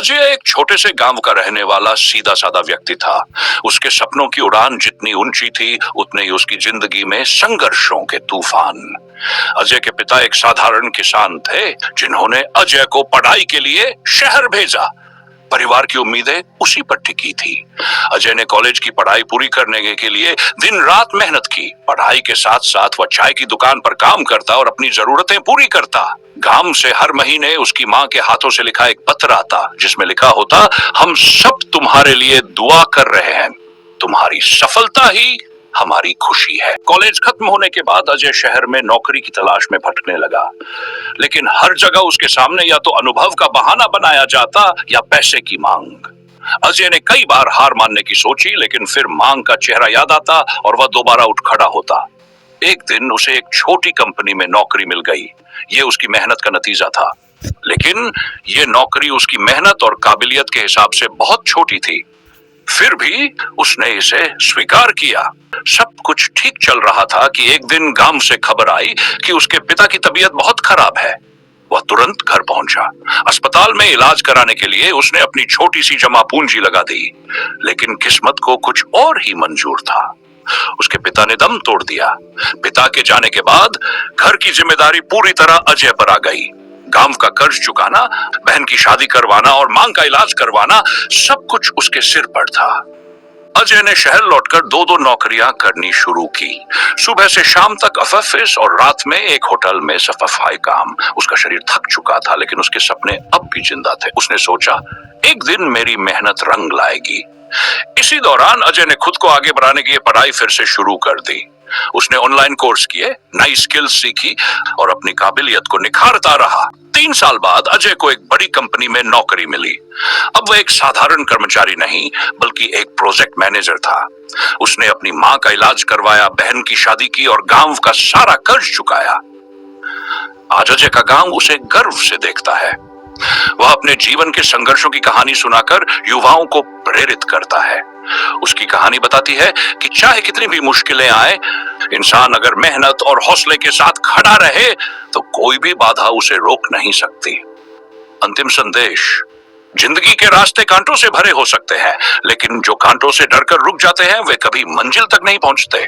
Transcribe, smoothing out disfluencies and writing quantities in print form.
अजय एक छोटे से गांव का रहने वाला सीधा साधा व्यक्ति था। उसके सपनों की उड़ान जितनी ऊंची थी, उतने ही उसकी जिंदगी में संघर्षों के तूफान। अजय के पिता एक साधारण किसान थे, जिन्होंने अजय को पढ़ाई के लिए शहर भेजा। परिवार की उम्मीदें उसी पर टिकी थी। अजय ने कॉलेज की पढ़ाई पूरी करने के लिए दिन रात मेहनत की। पढ़ाई के साथ साथ वह चाय की दुकान पर काम करता और अपनी जरूरतें पूरी करता। गांव से हर महीने उसकी माँ के हाथों से लिखा एक पत्र आता, जिसमें लिखा होता, हम सब तुम्हारे लिए दुआ कर रहे हैं, तुम्हारी सफलता ही हमारी खुशी है। कॉलेज खत्म होने के बाद अजय शहर में नौकरी की तलाश में भटकने लगा, लेकिन हर जगह उसके सामने या तो अनुभव का बहाना बनाया जाता या पैसे की मांग। अजय ने कई बार हार मानने की सोची, लेकिन फिर मांग का चेहरा याद आता और वह दोबारा उठ खड़ा होता। एक दिन उसे एक छोटी कंपनी में नौकरी मिल गई। ये उसकी मेहनत का नतीजा था, लेकिन ये नौकरी उसकी मेहनत और काबिलियत के हिसाब से बहुत छोटी थी। फिर भी उसने इसे स्वीकार किया। सब कुछ ठीक चल रहा था कि एक दिन गांव से खबर आई कि उसके पिता की तबीयत बहुत खराब है। वह तुरंत घर पहुंचा। अस्पताल में इलाज कराने के लिए उसने अपनी छोटी सी जमा पूंजी लगा दी, लेकिन किस्मत को कुछ और ही मंजूर था। उसके पिता ने दम तोड़ दिया। पिता के जाने के बाद घर की जिम्मेदारी पूरी तरह अजय पर आ गई। गांव का कर्ज चुकाना, बहन की शादी करवाना और मां का इलाज करवाना, सब कुछ उसके सिर पर था। अजय ने शहर लौटकर दो दो नौकरियां करनी शुरू की। सुबह से शाम तक ऑफिस और रात में एक होटल में सफाई काम। उसका शरीर थक चुका था, लेकिन उसके सपने अब भी जिंदा थे। उसने सोचा, एक दिन मेरी मेहनत रंग लाएगी। इसी दौरान अजय ने खुद को आगे बढ़ाने की पढ़ाई फिर से शुरू कर दी। उसने ऑनलाइन कोर्स किए, नई स्किल्स सीखी और अपनी काबिलियत को निखारता रहा। 3 साल बाद अजय को एक बड़ी कंपनी में नौकरी मिली। अब वह एक साधारण कर्मचारी नहीं, बल्कि एक प्रोजेक्ट मैनेजर था। उसने अपनी मां का इलाज करवाया, बहन की शादी की और गांव का सारा कर्ज चुकाया। आज अजय का गांव उसे गर्व से देखता है। वह अपने जीवन के संघर्षों की कहानी सुनाकर युवाओं को प्रेरित करता है। उसकी कहानी बताती है कि चाहे कितनी भी मुश्किलें आए, इंसान अगर मेहनत और हौसले के साथ खड़ा रहे तो कोई भी बाधा उसे रोक नहीं सकती। अंतिम संदेश, जिंदगी के रास्ते कांटों से भरे हो सकते हैं, लेकिन जो कांटों से डरकर रुक जाते हैं वे कभी मंजिल तक नहीं पहुंचते।